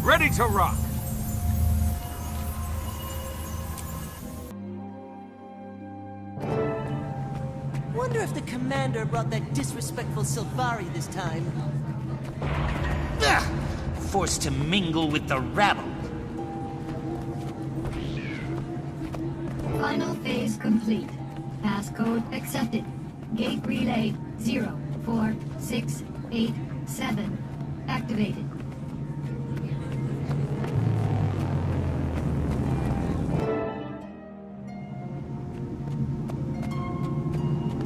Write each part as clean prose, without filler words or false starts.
Ready to rock! Wonder if the commander brought that disrespectful Sylvari this time. Ugh! Forced to mingle with the rabble. Final phase complete. Passcode accepted. Gate relay 04687 activated.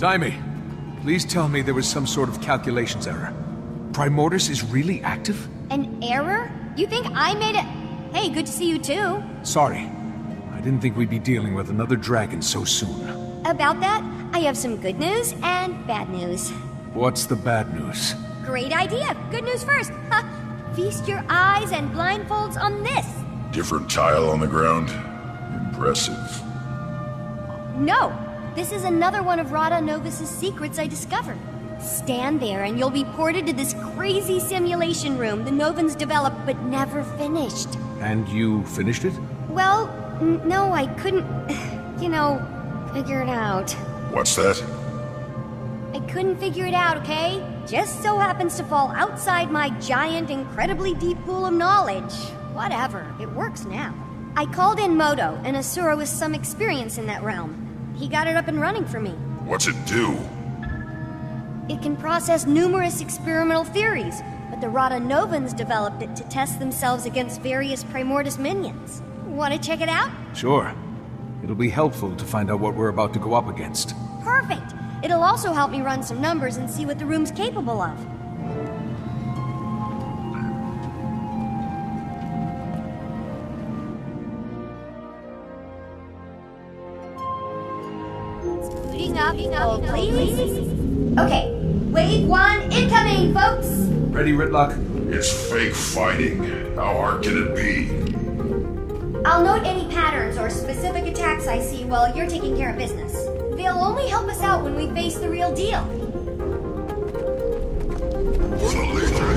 Taimi, please tell me there was some sort of calculations error. Primordius is really active? An error? You think I made it? Hey, good to see you too. Sorry. I didn't think we'd be dealing with another dragon so soon. About that, I have some good news and bad news. What's the bad news? Great idea. Good news first. Ha! Feast your eyes and blindfolds on this. Different tile on the ground. Impressive. No, this is another one of Rada Novus's secrets I discovered. Stand there and you'll be ported to this crazy simulation room the Novans developed but never finished. And you finished it? Well, no, I couldn't, figure it out. What's that? I couldn't figure it out, okay? Just so happens to fall outside my giant, incredibly deep pool of knowledge. Whatever, it works now. I called in Moto, an Asura with some experience in that realm. He got it up and running for me. What's it do? It can process numerous experimental theories, but the Rada Novans developed it to test themselves against various Primordus minions. Want to check it out? Sure. It'll be helpful to find out what we're about to go up against. Perfect! It'll also help me run some numbers and see what the room's capable of. Booting up, hold please. Okay, wave 1 incoming, folks! Ready, Ritlock? It's fake fighting. How hard can it be? I'll note any patterns or specific attacks I see while you're taking care of business. They'll only help us out when we face the real deal. For the leader.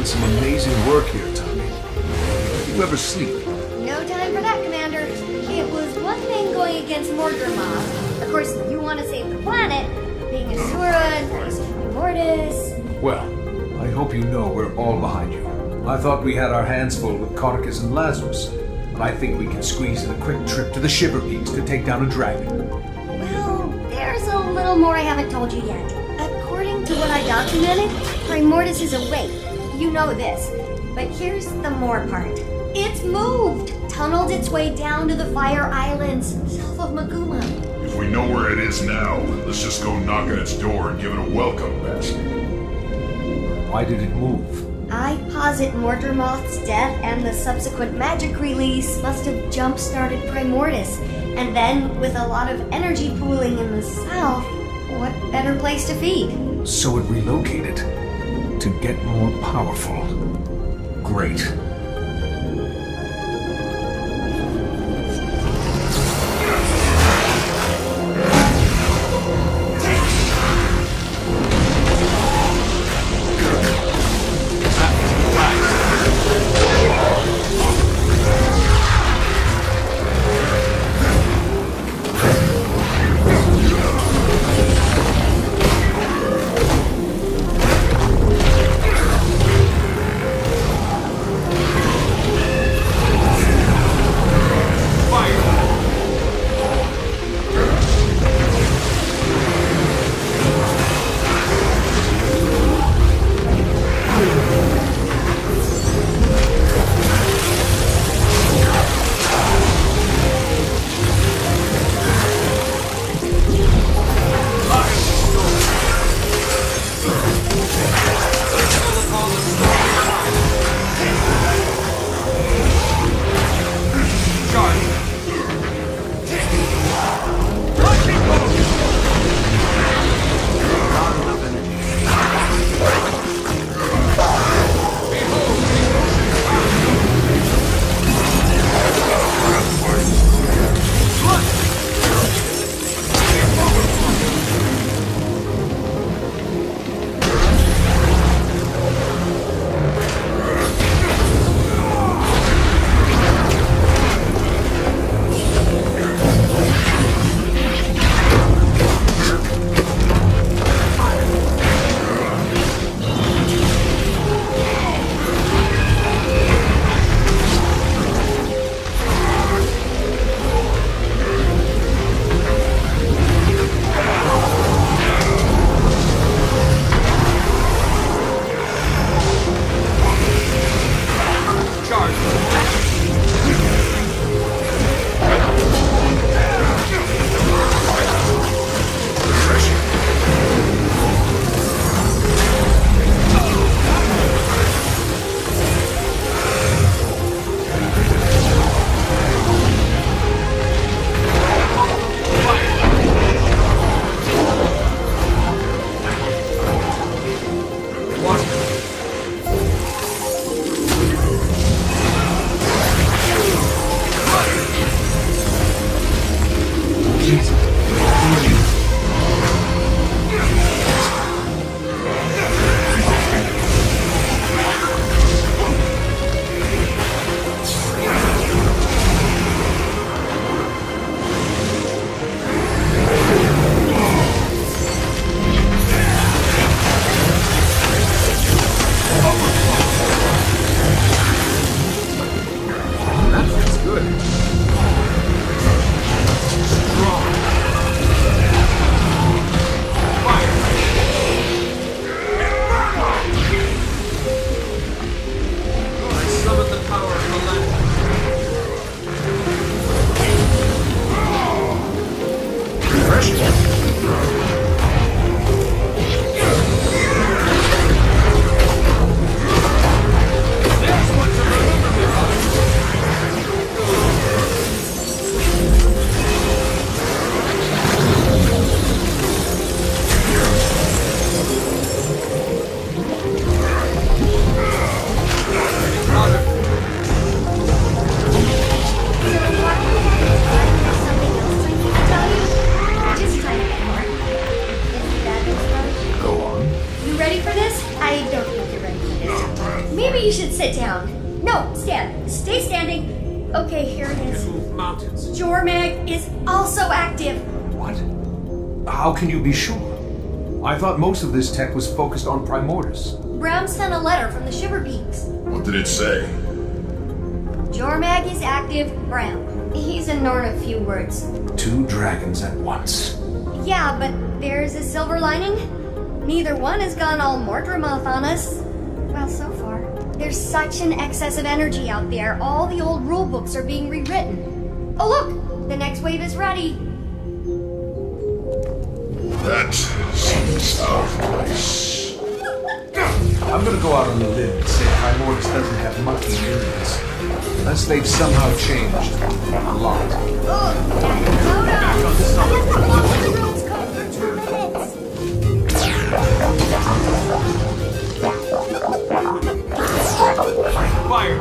Some amazing work here, Taimi. Did you ever sleep? No time for that, Commander. It was one thing going against Mordremoth. Of course, you want to save the planet, being Asura and Primordus. Well, I hope you know we're all behind you. I thought we had our hands full with Cauticus and Lazarus, but I think we can squeeze in a quick trip to the Shiver Peaks to take down a dragon. Well, there's a little more I haven't told you yet. According to what I documented, Primordus is awake. You know this, but here's the more part. It's moved! Tunneled its way down to the Fire Islands, south of Maguma. If we know where it is now, let's just go knock on its door and give it a welcome basket. Why did it move? I posit Mordremoth's death and the subsequent magic release must have jump-started Primordus. And then, with a lot of energy pooling in the south, what better place to feed? So it relocated. To get more powerful. Great. I don't think you're ready for this. Maybe you should sit down. No, stand. Stay standing. Okay, here it is. Mountains. Jormag is also active. What? How can you be sure? I thought most of this tech was focused on Primordus. Brown sent a letter from the Shiver Peaks. What did it say? Jormag is active, Brown. He's ignored a few words. 2 dragons at once. Yeah, but there's a silver lining. Neither one has gone all Mordremoth on us. Well, so far. There's such an excess of energy out there, all the old rulebooks are being rewritten. Oh look! The next wave is ready. That seems out of place. I'm gonna go out on the limb and say Primordus doesn't have monkey millions. Unless they've somehow changed a lot. Hold on! I have to follow the rules code for 2 minutes. Fire!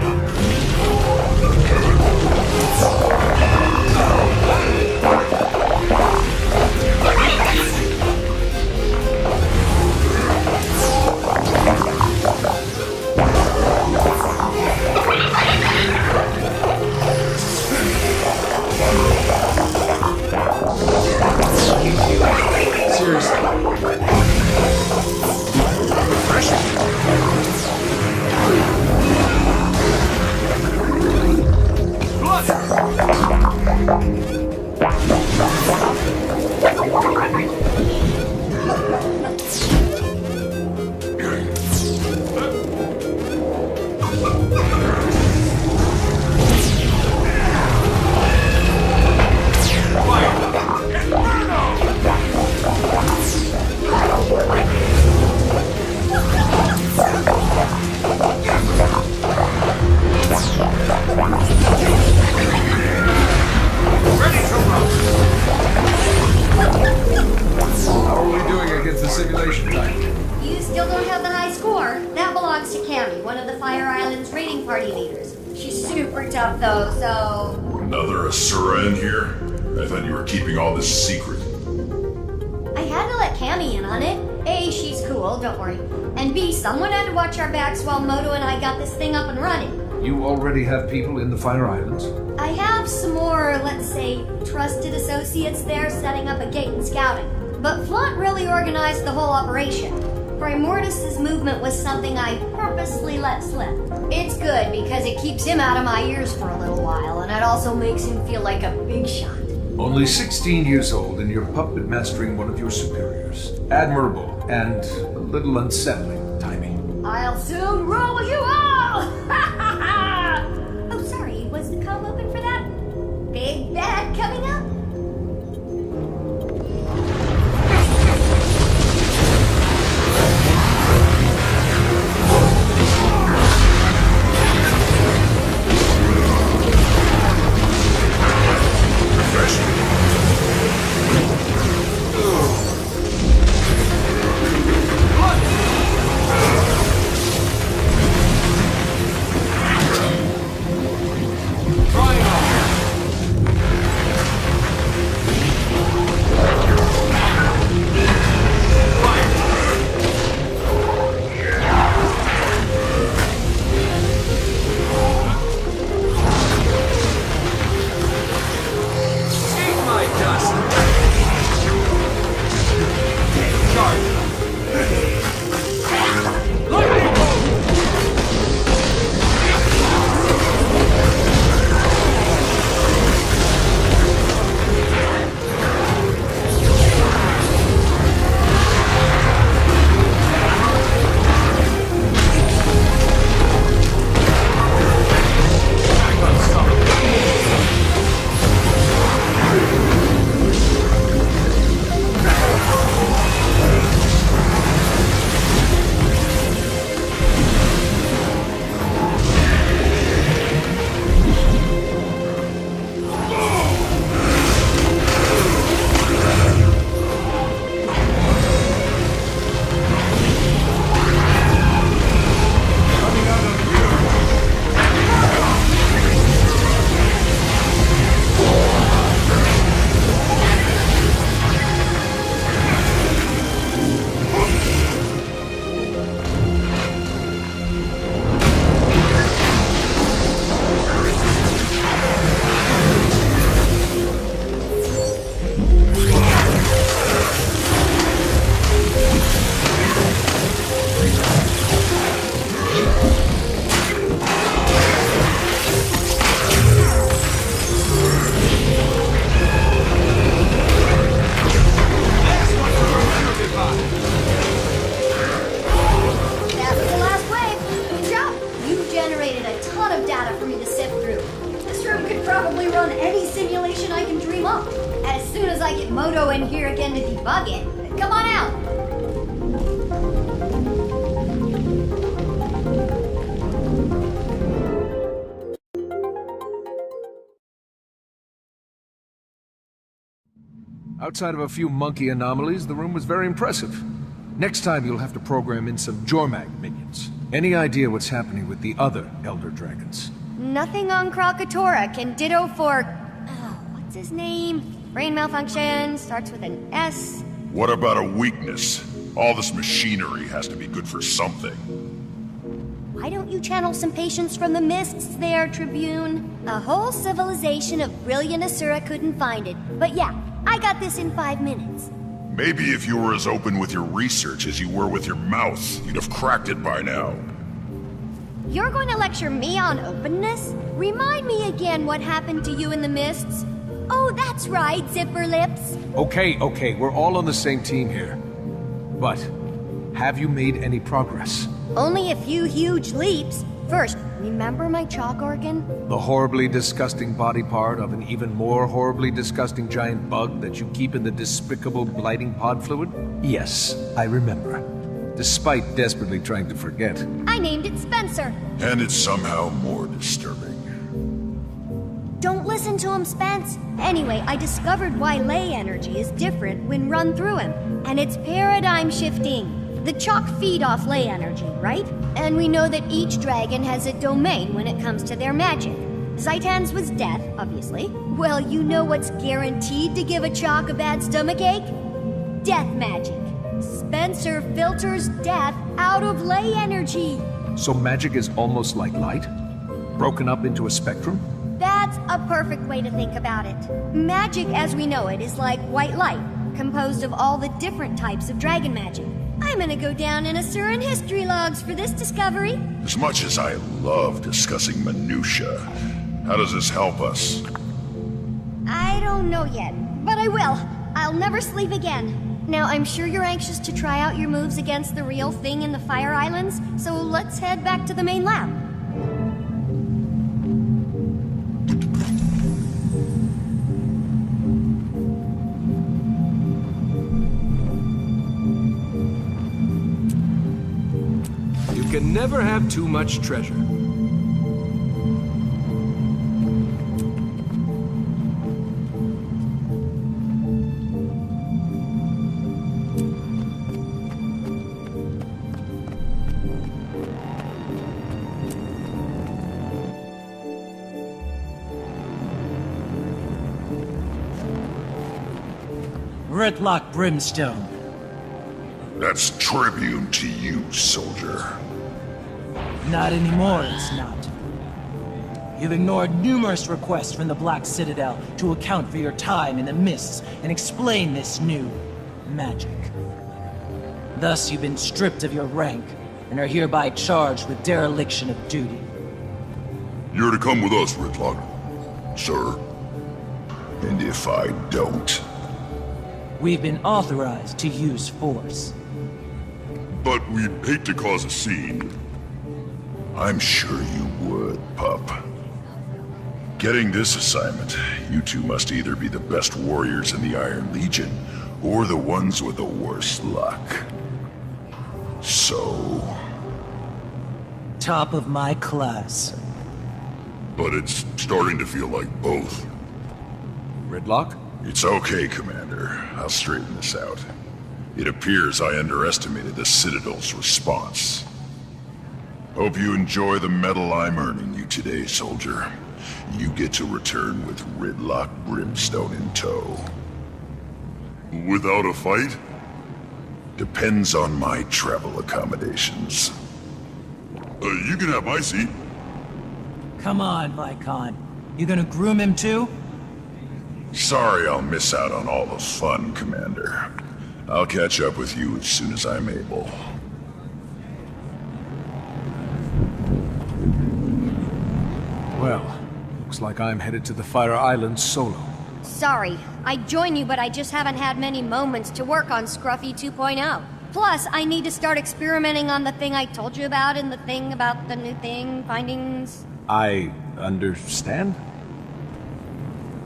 Another Asura in here? I thought you were keeping all this secret. I had to let Cammy in on it. A, she's cool, don't worry. And B, someone had to watch our backs while Moto and I got this thing up and running. You already have people in the Fire Islands? I have some more, let's say, trusted associates there setting up a gate and scouting. But Flaunt really organized the whole operation. Primordus's movement was something I purposely let slip. It's good because it keeps him out of my ears for a little while, and it also makes him feel like a big shot. Only 16 years old and you're puppet mastering one of your superiors. Admirable and a little unsettling, Taimi. I'll soon roll you all! Oh, sorry, was the comm open for that? Big bad coming up? Moto in here again to debug it. Come on out! Outside of a few monkey anomalies, the room was very impressive. Next time you'll have to program in some Jormag minions. Any idea what's happening with the other Elder Dragons? Nothing on Krakatoa can ditto for... Oh, what's his name? Brain malfunction, starts with an S. What about a weakness? All this machinery has to be good for something. Why don't you channel some patience from the mists there, Tribune? A whole civilization of brilliant Asura couldn't find it. But yeah, I got this in 5 minutes. Maybe if you were as open with your research as you were with your mouth, you'd have cracked it by now. You're going to lecture me on openness? Remind me again what happened to you in the mists. Oh, that's right, Zipper Lips. Okay, we're all on the same team here. But, have you made any progress? Only a few huge leaps. First, remember my chalk organ? The horribly disgusting body part of an even more horribly disgusting giant bug that you keep in the despicable blighting pod fluid? Yes, I remember. Despite desperately trying to forget. I named it Spencer. And it's somehow more disturbing. Don't listen to him, Spence. Anyway, I discovered why ley energy is different when run through him. And it's paradigm shifting. The chalk feed off ley energy, right? And we know that each dragon has a domain when it comes to their magic. Zaitan's was death, obviously. Well, you know what's guaranteed to give a chalk a bad stomachache? Death magic. Spencer filters death out of ley energy. So magic is almost like light? Broken up into a spectrum? That's a perfect way to think about it. Magic as we know it is like white light, composed of all the different types of dragon magic. I'm gonna go down in Asuran history logs for this discovery. As much as I love discussing minutia, how does this help us? I don't know yet, but I will. I'll never sleep again. Now, I'm sure you're anxious to try out your moves against the real thing in the Fire Islands, so let's head back to the main lab. You can never have too much treasure. Redlock Brimstone. That's tribune to you, soldier. Not anymore, it's not. You've ignored numerous requests from the Black Citadel to account for your time in the mists and explain this new magic. Thus, you've been stripped of your rank and are hereby charged with dereliction of duty. You're to come with us, Redlock, sir. And if I don't... We've been authorized to use force. But we'd hate to cause a scene. I'm sure you would, pup. Getting this assignment, you two must either be the best warriors in the Iron Legion, or the ones with the worst luck. So... Top of my class. But it's starting to feel like both. Redlock? It's okay, Commander. I'll straighten this out. It appears I underestimated the Citadel's response. Hope you enjoy the medal I'm earning you today, soldier. You get to return with Redlock Brimstone in tow. Without a fight? Depends on my travel accommodations. You can have my seat. Come on, Vicon. You gonna groom him too? Sorry I'll miss out on all the fun, Commander. I'll catch up with you as soon as I'm able. Well, looks like I'm headed to the Fire Islands solo. Sorry, I'd join you, but I just haven't had many moments to work on Scruffy 2.0. Plus, I need to start experimenting on the thing I told you about and the thing about the new thing, findings... I understand?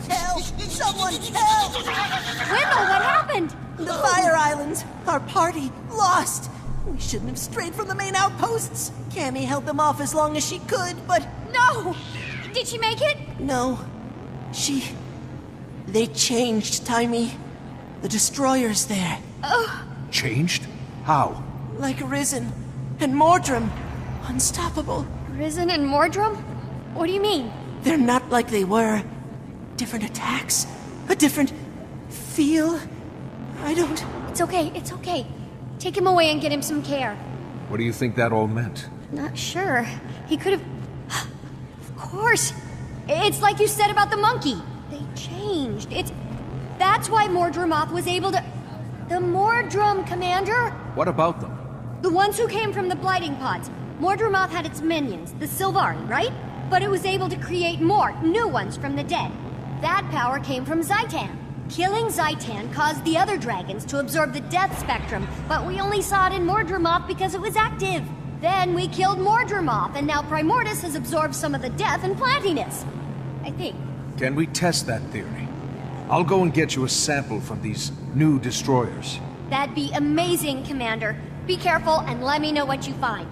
Help! Someone help! Wendell, what happened? The Fire Islands! Our party! Lost! We shouldn't have strayed from the main outposts! Cammy held them off as long as she could, but No! Did she make it? no. They changed, Taimi. The destroyers there. Changed? How? Like Risen and Mordrum. Unstoppable. Risen and Mordrum? What do you mean? They're not like they were. Different attacks. A different feel. I don't... It's okay. Take him away and get him some care. What do you think that all meant? Not sure. He could have... Of course. It's like you said about the monkey. They changed. That's why Mordrumoth was able to... The Mordrum, Commander? What about them? The ones who came from the blighting pods. Mordrumoth had its minions, the Sylvari, right? But it was able to create more, new ones from the dead. That power came from Zaitan. Killing Zaitan caused the other dragons to absorb the death spectrum, but we only saw it in Mordrumoth because it was active. Then we killed Mordrumoth, and now Primordus has absorbed some of the death and plantiness. I think. Can we test that theory? I'll go and get you a sample from these new destroyers. That'd be amazing, Commander. Be careful and let me know what you find.